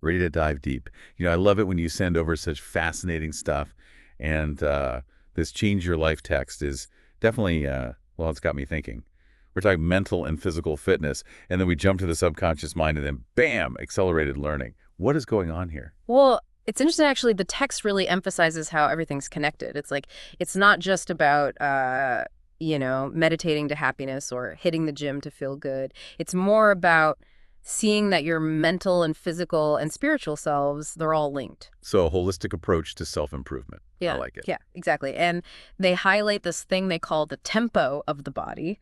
Ready to dive deep. I love it when you send over such fascinating stuff. And this change your life text is definitely, well, it's got me thinking. We're talking mental and physical fitness, and then we jump to the subconscious mind, and then bam, accelerated learning. What is going on here? Well, it's interesting actually. The text really emphasizes how everything's connected. It's like it's not just about meditating to happiness or hitting the gym to feel good. It's more about seeing that your mental and physical and spiritual selves, they're all linked. So a holistic approach to self-improvement. I Yeah. like it. Yeah, exactly. And they highlight this thing they call the tempo of the body.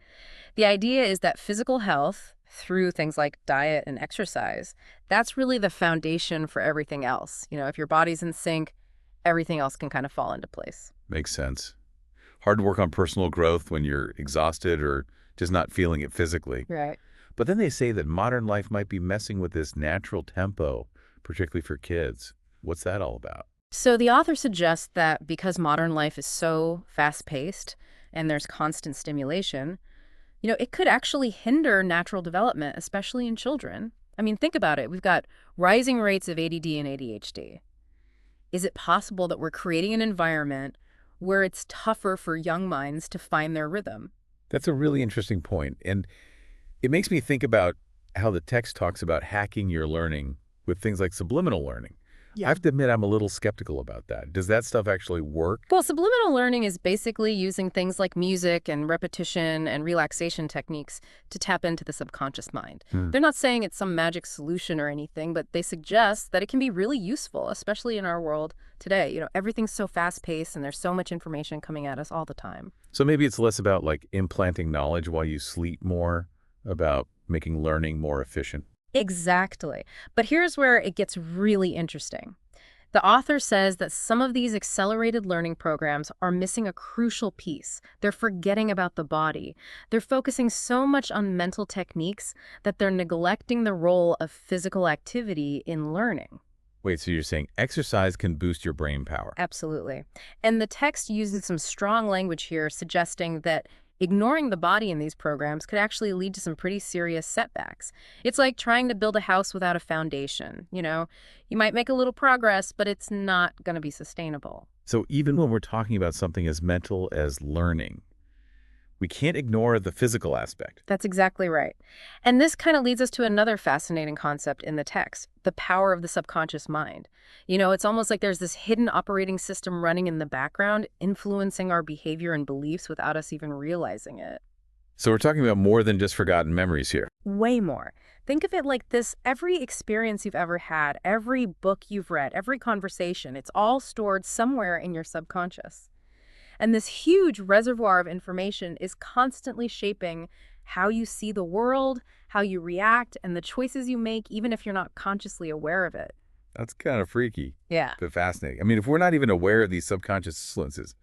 The idea is that physical health through things like diet and exercise, that's really the foundation for everything else. If your body's in sync, everything else can kind of fall into place. Makes sense. Hard to work on personal growth when you're exhausted or just not feeling it physically. Right. But then they say that modern life might be messing with this natural tempo, particularly for kids. What's that all about? So the author suggests that because modern life is so fast-paced and there's constant stimulation, it could actually hinder natural development, especially in children. I mean, think about it. We've got rising rates of ADD and ADHD. Is it possible that we're creating an environment where it's tougher for young minds to find their rhythm? That's a really interesting point. And it makes me think about how the text talks about hacking your learning with things like subliminal learning. I Yeah. have to admit, I'm a little skeptical about that. Does that stuff actually work? Well, subliminal learning is basically using things like music and repetition and relaxation techniques to tap into the subconscious mind. Hmm. They're not saying it's some magic solution or anything, but they suggest that it can be really useful, especially in our world today. Everything's so fast-paced and there's so much information coming at us all the time. So maybe it's less about like implanting knowledge while you sleep more, about making learning more efficient. Exactly. But here's where it gets really interesting. The author says that some of these accelerated learning programs are missing a crucial piece. They're forgetting about the body. They're focusing so much on mental techniques that they're neglecting the role of physical activity in learning. Wait, so you're saying exercise can boost your brain power? Absolutely. And the text uses some strong language here, suggesting that ignoring the body in these programs could actually lead to some pretty serious setbacks. It's like trying to build a house without a foundation. You might make a little progress, but it's not going to be sustainable. So even when we're talking about something as mental as learning, we can't ignore the physical aspect. That's exactly right. And this kind of leads us to another fascinating concept in the text, the power of the subconscious mind. It's almost like there's this hidden operating system running in the background, influencing our behavior and beliefs without us even realizing it. So we're talking about more than just forgotten memories here. Way more. Think of it like this. Every experience you've ever had, every book you've read, every conversation, it's all stored somewhere in your subconscious. And this huge reservoir of information is constantly shaping how you see the world, how you react, and the choices you make, even if you're not consciously aware of it. That's kind of freaky, Yeah. but fascinating. I mean, if we're not even aware of these subconscious influences,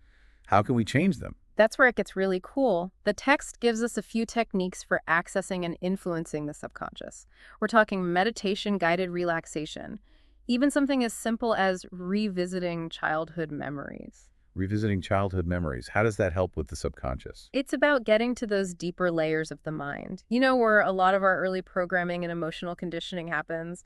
how can we change them? That's where it gets really cool. The text gives us a few techniques for accessing and influencing the subconscious. We're talking meditation-guided relaxation, even something as simple as revisiting childhood memories. Revisiting childhood memories, how does that help with the subconscious? It's about getting to those deeper layers of the mind. Where a lot of our early programming and emotional conditioning happens.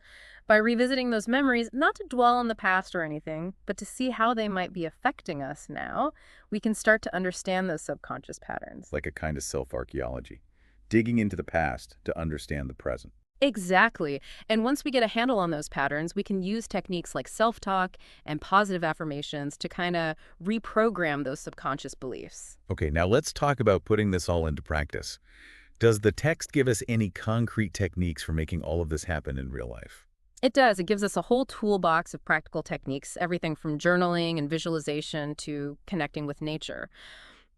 By revisiting those memories, not to dwell on the past or anything, but to see how they might be affecting us now, we can start to understand those subconscious patterns. Like a kind of self-archaeology, digging into the past to understand the present. Exactly. And once we get a handle on those patterns, we can use techniques like self-talk and positive affirmations to kind of reprogram those subconscious beliefs. Okay, now let's talk about putting this all into practice. Does the text give us any concrete techniques for making all of this happen in real life? It does. It gives us a whole toolbox of practical techniques, everything from journaling and visualization to connecting with nature.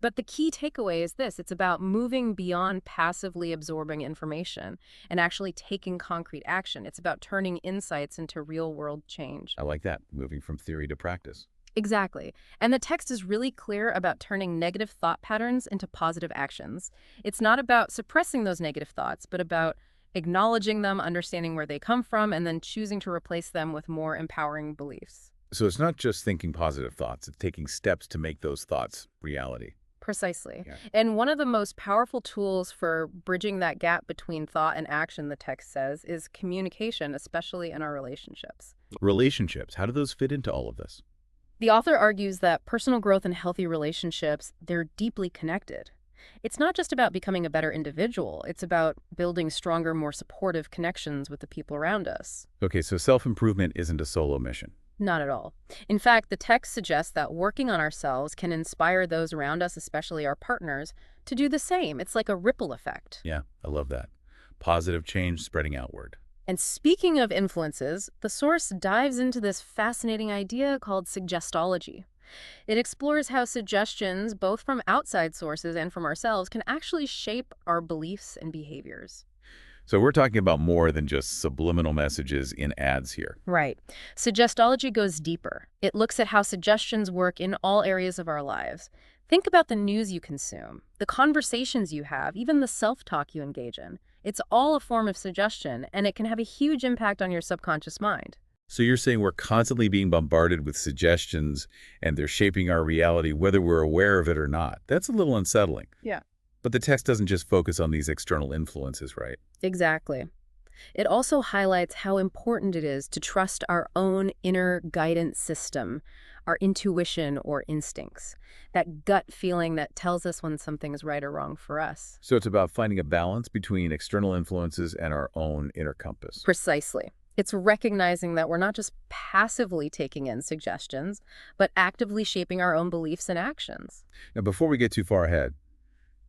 But the key takeaway is this. It's about moving beyond passively absorbing information and actually taking concrete action. It's about turning insights into real-world change. I like that, moving from theory to practice. Exactly. And the text is really clear about turning negative thought patterns into positive actions. It's not about suppressing those negative thoughts, but about acknowledging them, understanding where they come from, and then choosing to replace them with more empowering beliefs. So it's not just thinking positive thoughts, it's taking steps to make those thoughts reality. Precisely. Yeah. And one of the most powerful tools for bridging that gap between thought and action, the text says, is communication, especially in our relationships. Relationships, how do those fit into all of this? The author argues that personal growth and healthy relationships, they're deeply connected. It's not just about becoming a better individual, it's about building stronger, more supportive connections with the people around us. Okay, so self-improvement isn't a solo mission. Not at all. In fact, the text suggests that working on ourselves can inspire those around us, especially our partners, to do the same. It's like a ripple effect. Yeah, I love that. Positive change spreading outward. And speaking of influences, the source dives into this fascinating idea called suggestology. It explores how suggestions, both from outside sources and from ourselves, can actually shape our beliefs and behaviors. So we're talking about more than just subliminal messages in ads here. Right. Suggestology goes deeper. It looks at how suggestions work in all areas of our lives. Think about the news you consume, the conversations you have, even the self-talk you engage in. It's all a form of suggestion, and it can have a huge impact on your subconscious mind. So you're saying we're constantly being bombarded with suggestions and they're shaping our reality whether we're aware of it or not. That's a little unsettling. Yeah. But the text doesn't just focus on these external influences, right? Exactly. It also highlights how important it is to trust our own inner guidance system, our intuition or instincts, that gut feeling that tells us when something is right or wrong for us. So it's about finding a balance between external influences and our own inner compass. Precisely. It's recognizing that we're not just passively taking in suggestions, but actively shaping our own beliefs and actions. Now, before we get too far ahead,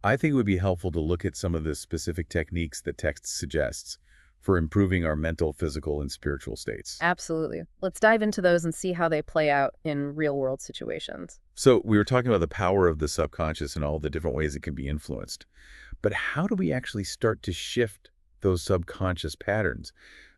I think it would be helpful to look at some of the specific techniques that text suggests for improving our mental, physical, and spiritual states. Absolutely. Let's dive into those and see how they play out in real-world situations. So we were talking about the power of the subconscious and all the different ways it can be influenced. But how do we actually start to shift those subconscious patterns?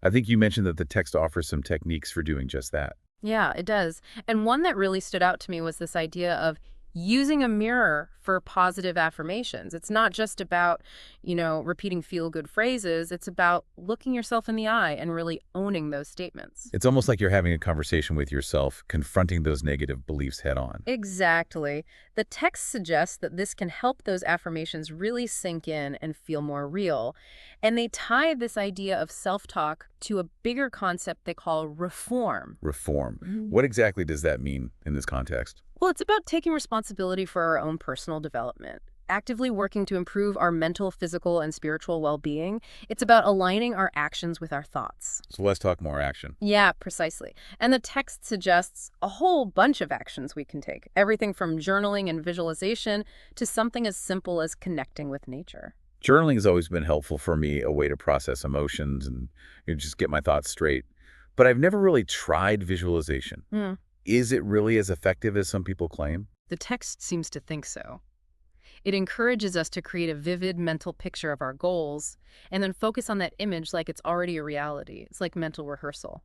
I think you mentioned that the text offers some techniques for doing just that. Yeah, it does. And one that really stood out to me was this idea of using a mirror for positive affirmations. It's not just about, repeating feel-good phrases. It's about looking yourself in the eye and really owning those statements. It's almost like you're having a conversation with yourself, confronting those negative beliefs head on. Exactly. The text suggests that this can help those affirmations really sink in and feel more real. And they tie this idea of self-talk to a bigger concept they call reform. Reform. What exactly does that mean in this context? Well, it's about taking responsibility for our own personal development, actively working to improve our mental, physical, and spiritual well-being. It's about aligning our actions with our thoughts. So let's talk more action. Yeah, precisely. And the text suggests a whole bunch of actions we can take, everything from journaling and visualization to something as simple as connecting with nature. Journaling has always been helpful for me, a way to process emotions and just get my thoughts straight. But I've never really tried visualization. Is it really as effective as some people claim? The text seems to think so. It encourages us to create a vivid mental picture of our goals and then focus on that image like it's already a reality. It's like mental rehearsal,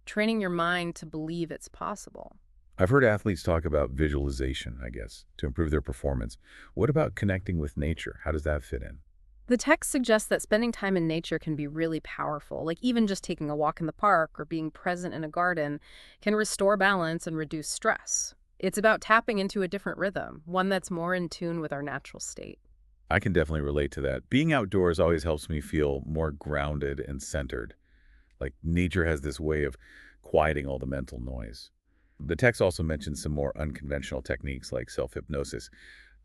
training your mind to believe it's possible. I've heard athletes talk about visualization, I guess, to improve their performance. What about connecting with nature? How does that fit in? The text suggests that spending time in nature can be really powerful, like even just taking a walk in the park or being present in a garden can restore balance and reduce stress. It's about tapping into a different rhythm, one that's more in tune with our natural state. I can definitely relate to that. Being outdoors always helps me feel more grounded and centered. Like nature has this way of quieting all the mental noise. The text also mentions some more unconventional techniques like self-hypnosis.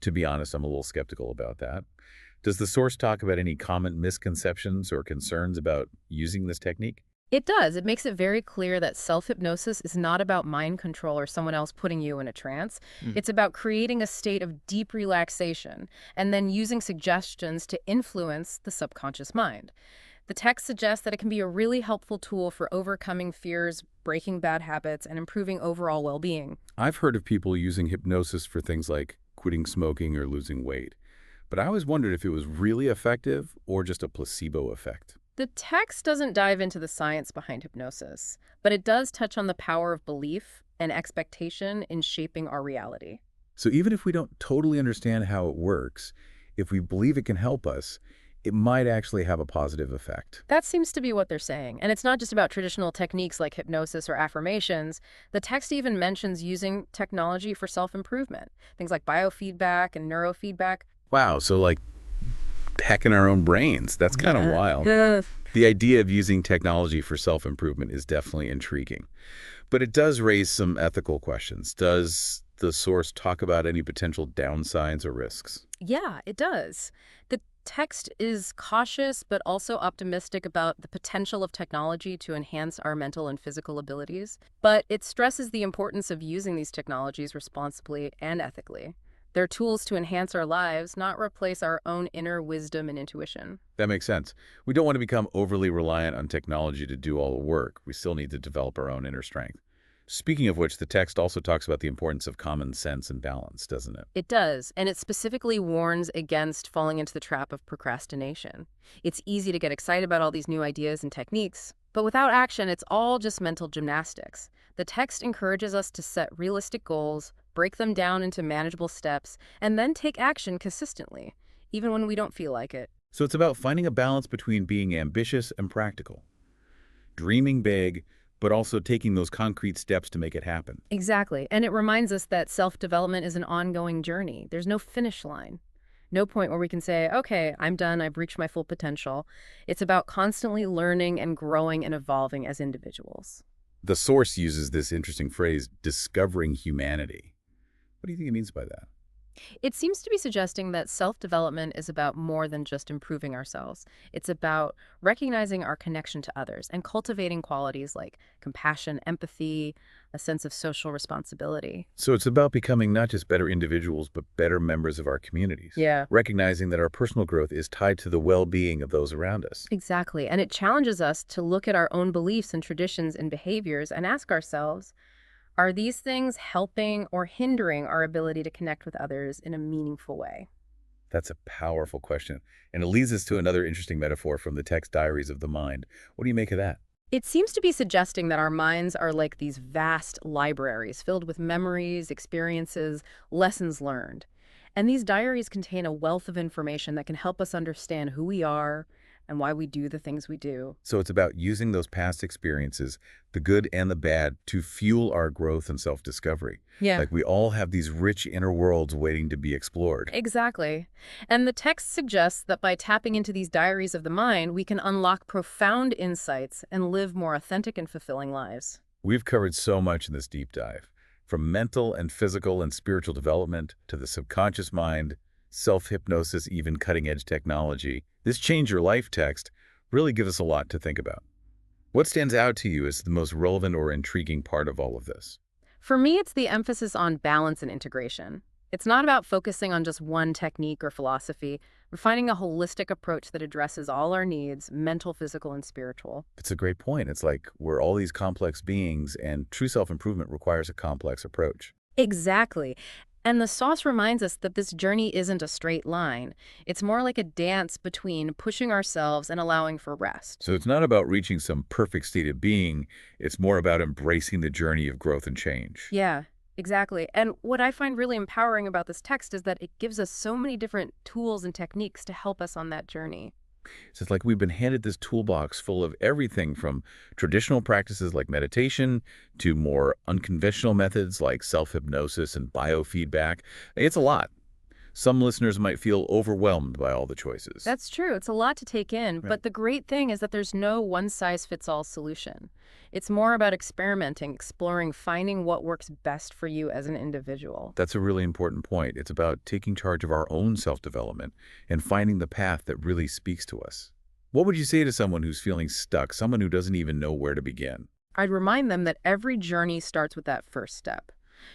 To be honest, I'm a little skeptical about that. Does the source talk about any common misconceptions or concerns about using this technique? It does. It makes it very clear that self-hypnosis is not about mind control or someone else putting you in a trance. It's about creating a state of deep relaxation and then using suggestions to influence the subconscious mind. The text suggests that it can be a really helpful tool for overcoming fears, breaking bad habits, and improving overall well-being. I've heard of people using hypnosis for things like quitting smoking or losing weight. But I always wondered if it was really effective or just a placebo effect. The text doesn't dive into the science behind hypnosis, but it does touch on the power of belief and expectation in shaping our reality. So even if we don't totally understand how it works, if we believe it can help us, it might actually have a positive effect. That seems to be what they're saying. And it's not just about traditional techniques like hypnosis or affirmations. The text even mentions using technology for self-improvement, things like biofeedback and neurofeedback. Wow, so like hacking our own brains. That's kind of Yeah. wild. The idea of using technology for self-improvement is definitely intriguing. But it does raise some ethical questions. Does the source talk about any potential downsides or risks? Yeah, it does. The text is cautious but also optimistic about the potential of technology to enhance our mental and physical abilities. But it stresses the importance of using these technologies responsibly and ethically. They're tools to enhance our lives, not replace our own inner wisdom and intuition. That makes sense. We don't want to become overly reliant on technology to do all the work. We still need to develop our own inner strength. Speaking of which, the text also talks about the importance of common sense and balance, doesn't it? It does, and it specifically warns against falling into the trap of procrastination. It's easy to get excited about all these new ideas and techniques, but without action, it's all just mental gymnastics. The text encourages us to set realistic goals, break them down into manageable steps, and then take action consistently, even when we don't feel like it. So it's about finding a balance between being ambitious and practical, dreaming big, but also taking those concrete steps to make it happen. Exactly, and it reminds us that self-development is an ongoing journey. There's no finish line. No point where we can say, okay, I'm done, I've reached my full potential. It's about constantly learning and growing and evolving as individuals. The source uses this interesting phrase, discovering humanity. What do you think it means by that? It seems to be suggesting that self-development is about more than just improving ourselves. It's about recognizing our connection to others and cultivating qualities like compassion, empathy, a sense of social responsibility. So it's about becoming not just better individuals, but better members of our communities, Yeah. recognizing that our personal growth is tied to the well-being of those around us. Exactly. And it challenges us to look at our own beliefs and traditions and behaviors and ask ourselves, are these things helping or hindering our ability to connect with others in a meaningful way? That's a powerful question. And it leads us to another interesting metaphor from the text Diaries of the Mind. What do you make of that? It seems to be suggesting that our minds are like these vast libraries filled with memories, experiences, lessons learned. And these diaries contain a wealth of information that can help us understand who we are and why we do the things we do. So it's about using those past experiences, the good and the bad, to fuel our growth and self-discovery. Yeah. Like we all have these rich inner worlds waiting to be explored. Exactly. And the text suggests that by tapping into these diaries of the mind, we can unlock profound insights and live more authentic and fulfilling lives. We've covered so much in this deep dive, from mental and physical and spiritual development to the subconscious mind, self-hypnosis, even cutting-edge technology. This Change Your Life text really gives us a lot to think about. What stands out to you as the most relevant or intriguing part of all of this? For me, it's the emphasis on balance and integration. It's not about focusing on just one technique or philosophy. We're finding a holistic approach that addresses all our needs, mental, physical, and spiritual. It's a great point. It's like we're all these complex beings, and true self-improvement requires a complex approach. Exactly. And the sauce reminds us that this journey isn't a straight line. It's more like a dance between pushing ourselves and allowing for rest. So it's not about reaching some perfect state of being. It's more about embracing the journey of growth and change. Yeah, exactly. And what I find really empowering about this text is that it gives us so many different tools and techniques to help us on that journey. So it's like we've been handed this toolbox full of everything from traditional practices like meditation to more unconventional methods like self-hypnosis and biofeedback. It's a lot. Some listeners might feel overwhelmed by all the choices. That's true. It's a lot to take in, Right. but the great thing is that there's no one-size-fits-all solution. It's more about experimenting, exploring, finding what works best for you as an individual. That's a really important point. It's about taking charge of our own self-development and finding the path that really speaks to us. What would you say to someone who's feeling stuck, someone who doesn't even know where to begin? I'd remind them that every journey starts with that first step.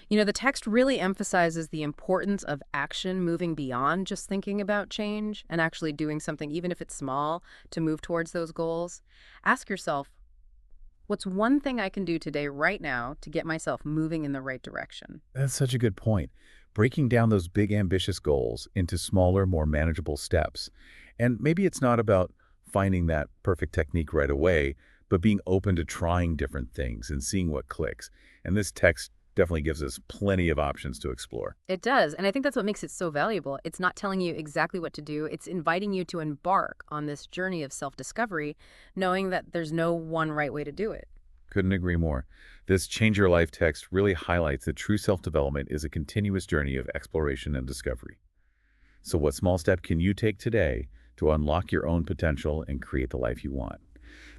You know, the text really emphasizes the importance of action, moving beyond just thinking about change and actually doing something, even if it's small, to move towards those goals. Ask yourself, what's one thing I can do today, right now, to get myself moving in the right direction? That's such a good point. Breaking down those big ambitious goals into smaller, more manageable steps. And maybe it's not about finding that perfect technique right away, but being open to trying different things and seeing what clicks. And this text definitely gives us plenty of options to explore. It does, and I think that's what makes it so valuable. It's not telling you exactly what to do, it's inviting you to embark on this journey of self-discovery, knowing that there's no one right way to do it. Couldn't agree more. This Change Your Life text really highlights that true self-development is a continuous journey of exploration and discovery. So what small step can you take today to unlock your own potential and create the life you want?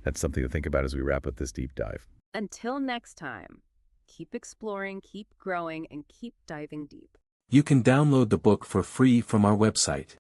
That's something to think about as we wrap up this deep dive. Until next time, keep exploring, keep growing, and keep diving deep. You can download the book for free from our website.